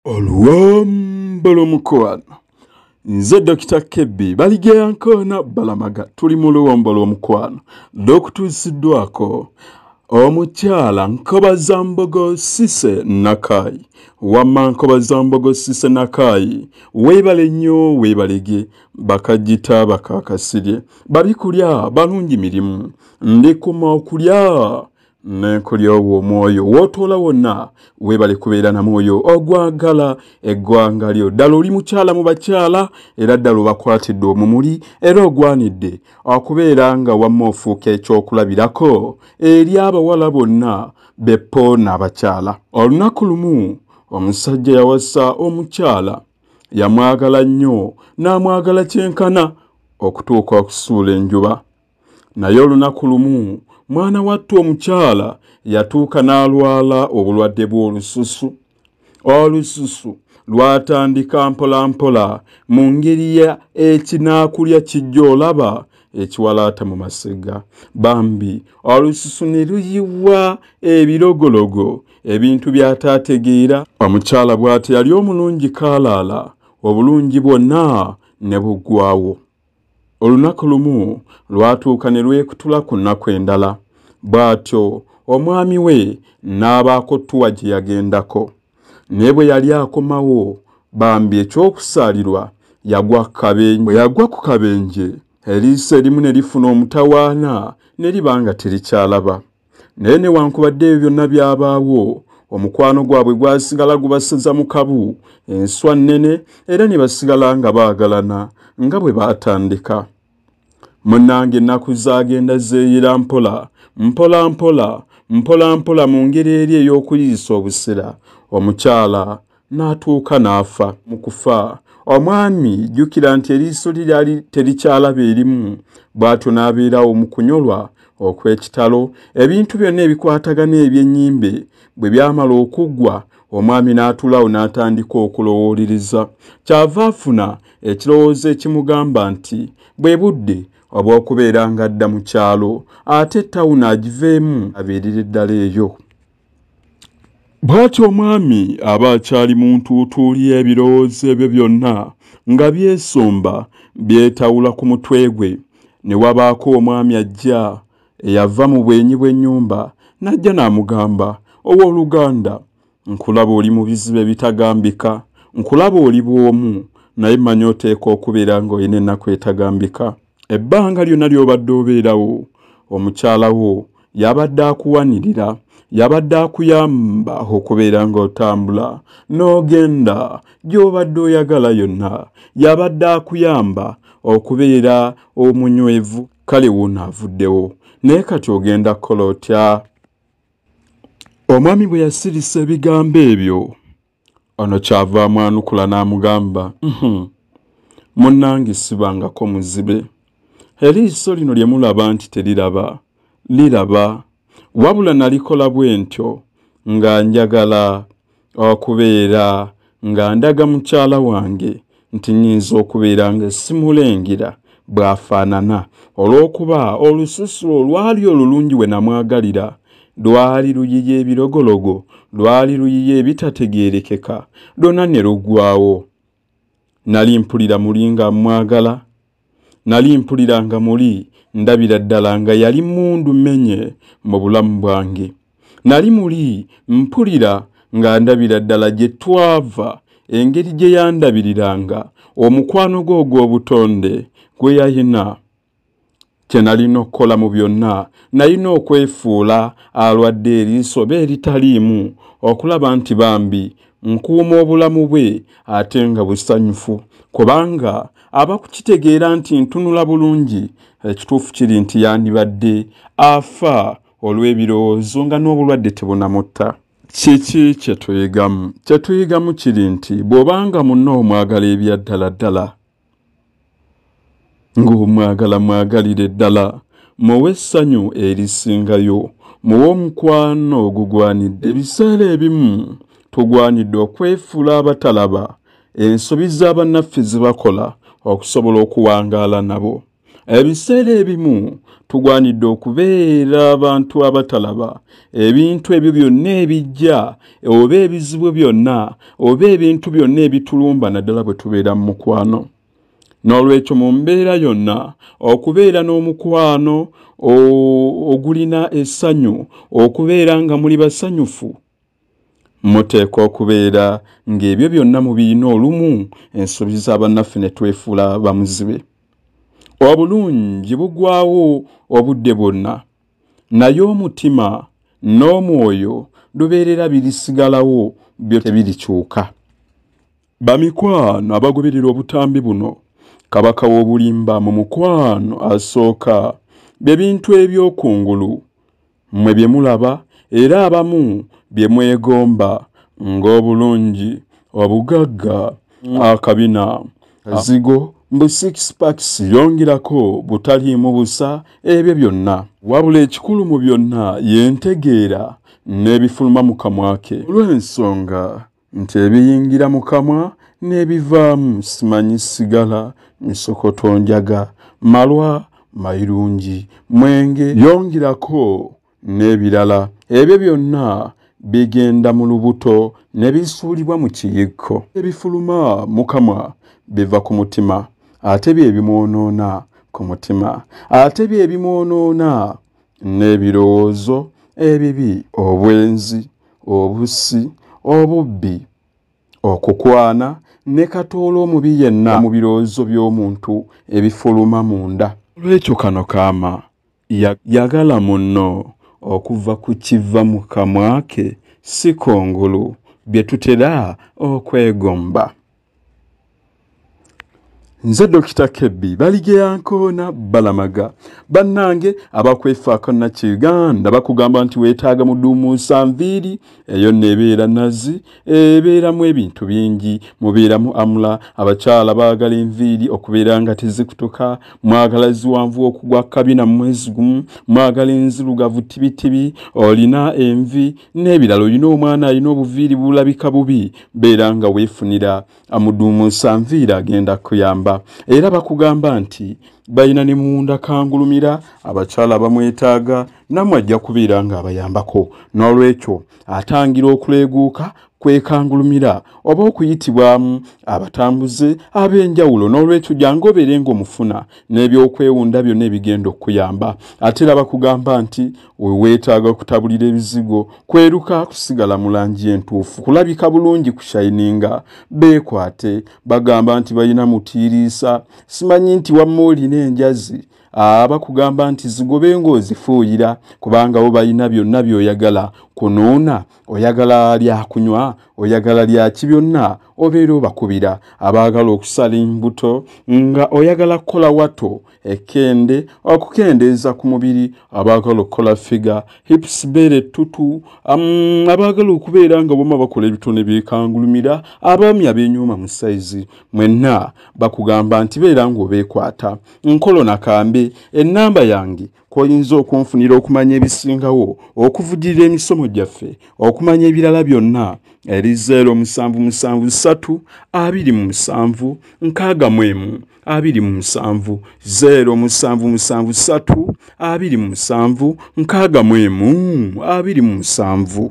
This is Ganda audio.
Oluwambala omukwano nze Dr. Kebbi baligera nkona balamaga tuli mu luwambala omukwano dokutuusiddwako omukyala Nkobazambogo Cissy Nakayi wamma Nkobazambogo Cissy Nakayi weebale nnyo weebalege bakajjita bakakasirye babikulya balungi mirimu ndikuma okulya nenkulya omwoyo wotoola wonna weebale kubeera na mwoyo ogwagala eggwanga lyo ddala oli mukyala mu bakyala era ddala obakwatidde omumuli era ogwanidde okubeera nga wamma ofuuka ekyokulabirako eri abawala bonna beppo n'abakyala. Olunaku lumu omusajja yawasa omukyala yamwagala nnyo n'amwagala kyenkana okutuuka okusuula enjuba naye olunaku lumu mwana wattu omukyala yatuuka n'alwala obulwadde bw'olususu. Olususu lwatandika mpola mpola mu ngeri ya ekinaakulya kijja olaba ekiwalaata mu masega bambi olususu ne luyiwa ebirogologo ebintu by'ataategeera. Omukyala bw'ati yali omulungi kaalaala obulungi bwonna ne buggwaawo. Olunaku lumu lwatuuka ne lwekutula ku nnaku endala bw'atyo omwami we n'abaako ttuwa gye yagendako naye bwe yali akomawo bambi ekyokusaalirwa yagwa ku kabenje. Bwe yagwa ku kabenje eriiso erimu ne lifuna omutawaana ne liba nga terikyalaba naye newankubadde ebyo byonna byabaawo omukwano gwabwe gwasigala gubasiza mu kabu enswa nnene era ne basigala nga baagalana nga bwe baatandika. Munnange ennaku zaagenda zeeyera mpola mpola mpola mpola mpola mu ngeri eri ey'okuyiisa obusera omukyala n'atuuka n'afa. Mu kufa omwami jjukira nti eriiso lye lyali terikyalaba erimu bw'atyo n'abeerawo mu kunyolwa okw'ekitalo. Ebintu byonna ebikwatagana eby'ennyimbe bwe byamala okuggwa omwami n'atuulawo n'atandika okulowooleriza kyava afuna ekirowoozo ekimugamba nti bwe budde obw'okubeera nga adda mu kyalo ate tawuni agiveemu abeerera eddala eyo. Bw'atyo omwami aba akyali mu ntuutuuli y'ebirowoozo ebyo byonna nga byesomba byetawula ku mutwe gwe. Ne wabaako omwami ajja eyava mu bwenyi bw'ennyumba n'ajja n'amugamba, owooluganda, nkulaba oli mu bizibu ebitagambika, nkulaba oli bw'omu naye mmanyi oteeka okubeera ng'olina ennaku etagambika. Ebbanga lyonna ly'obadde obeerawo omukyala wo yabadde akuwanirira, yabadde akuyamba okubeera ng'otambula n'ogenda gy'obadde oyagala yonna, yabadde akuyamba okubeera omunywevu. Kale wuuno avuddewo naye kati ogenda kukola otya? Omwami bwe yasirisa ebigambo ebyo ono kyava amwanukula n'amugamba, munnange sibangako muzibe, eriiso lino lye mulaba nti teriraba liraba, wabula nalikola bwe ntyo nga njagala okubeera nga ndaga mukyala wange nti nnyinza okubeera nga simulengera bw'afaanana olw'okuba olususu olwali olulungi we namwagalira lwali luyiye ebirogologo, lwali luyiye ebitategeerekeka, lwonna ne luggwaawo. Nali mpulira muli nga mwagala, nali mpulira nga muli ndabira ddala nga yali mmundu mmenye mu bulamu bwange, nali muli mpulira nga ndabira ddala gye twava, engeri gye yandabiriranga, omukwano gwe ogw'obutonde gwe yayina. Kye nalina okukola mu byonna nalina okwefuula alwadde eriiso oba eritaliimu okulaba nti bambi nkuuma obulamu bwe ate nga busanyufu, kubanga abakukitegeera nti ntunula bulungi ekituufu kiri nti yandibadde afa olw'ebirowoozo nga n'obulwadde tebunamutta. Kiki kye tuyigamu? Kye tuyigamu kiri nti bw'obanga munna omwagala ebya ddala ddala ng'omwagala mwagalire ddala, muwe essanyu erisingayo, muwe omukwano ogugwanidde. Ebiseera ebimu tugwanidde okwefuula abatalaba ensobi z'abannaffe ze bakola okusobola okuwangaala nabo. ebiseera ebimu tugwanidde okubeera abantu abatalaba ebintu ebyo byonna ebijja oba ebizibu byonna oba ebintu byonna ebitulumba naddala bwe tubeera mu mukwano. N'olwekyo mu mbeera yonna okubeera n'omukwano ogulina essanyu, okubeera nga muli basanyufu, muteekwa okubeera ng'ebyo byonna mubirina olumu ensobi za bannaffe ne twefuula bamuzibe. Obulungi bugwawo obudde bwonna, naye omutima n'omwoyo lubeerera birisigalawo byo tebirikyuka. Bamikwano abagoberera obutambi buno, kabaka w'obulimba mu mukwano asooka bye bintu eby'okungulu mwe bye mulaba era abamu bye mwegomba ng'obulungi, obugagga, akabina, zigo, mbu six packs yongirako butaliimu busa, ebyo byonna. Wabula ekikulu mu byonna yentegeera n'ebifuluma mu kamwa ke, olw'ensonga nti ebiyingira mu kamwa n'ebivaamu simanyi sigala, misokoto njaga, malwa, mayirungi, mwenge, yongirako n'ebirala. Ebyo byonna bigenda mu lubuto ne bisuulibwa mu kiyikko. Ebifuluma mu kamwa biva ku mutima, ate bye bimwonoona ku mutima, ate bye bimwonoona n'ebirowoozo ebibi, obwenzi, obusi, obubbi, okukwana ne katoola omubi yenna mu birowoozo by'omuntu ebifuluma munda. Olw'ekyo kano kaama yagala munno okuva ku kiva mu kamwa ke si kongulu bye tutera okwegomba. Nze Dr. Kebbi Baligeyankoona Balamaga. Bannange abakwefaako Nnakiganda bakugamba nti weetaaga muduumuusa nviiri, eyo nebeera nazi, ebeeramu ebintu bingi, mubeeramu amula, abakyala baagala enviiri okubeera nga tezikutuka, mwagala ziwanvu okugwa kabina mu mwezi gumu, mwagala enzirugavu tibitibi, olina envi n'ebirala, olina omwana alina obuviiri bulabika bubi, beera nga weefunira amuduumuusa nviiri agenda kuyamba. Era bakugamba nti bayina ne munda kangulumira, abakyala bamwetaaga, nammwe ajja kubeera nga abayambako. N'olwekyo atangira okuleeguuka kwekangulumira oba okuyitibwamu abatambuze ab'enjawulo. N'olwekyo jangu obeere ng'omufuna n'ebyokwewunda byonna ebigenda okuyamba. Ate era bakugamba nti weetaaga kutabulira ebizigo, kweruka kusigala mu langi entuufu, kulabika bulungi, kushayininga, beekwate. Bagamba nti balina mutiiriisa, simanyi nti wamma olina enjazi. Bakugamba nti zigobe ng'ozifuuyira, kubanga bo balina byonna by'oyagala kunuuna, oyagala lyakunywa, oyagala lyaki, byonna obeera obakubira. Abaagala okusala embuto nga oyagala kukola wato, ekkende, okukendeeza ku mubiri, abaagala okukola figa, hips, beere tutu, abaagala okubeera nga boma bakola ebitone beekangulumira, abaami abeenyuma mu sayizi, mwenna bakugamba nti beera ng'obeekwata. Nkolo nakambe ennamba yange koyinza okunfunira okumanya ebisingawo, okuvujirira emisomo gyaffe, okumanya ebirala byonna, eri 0773 27 61 27 0773 27 61 27.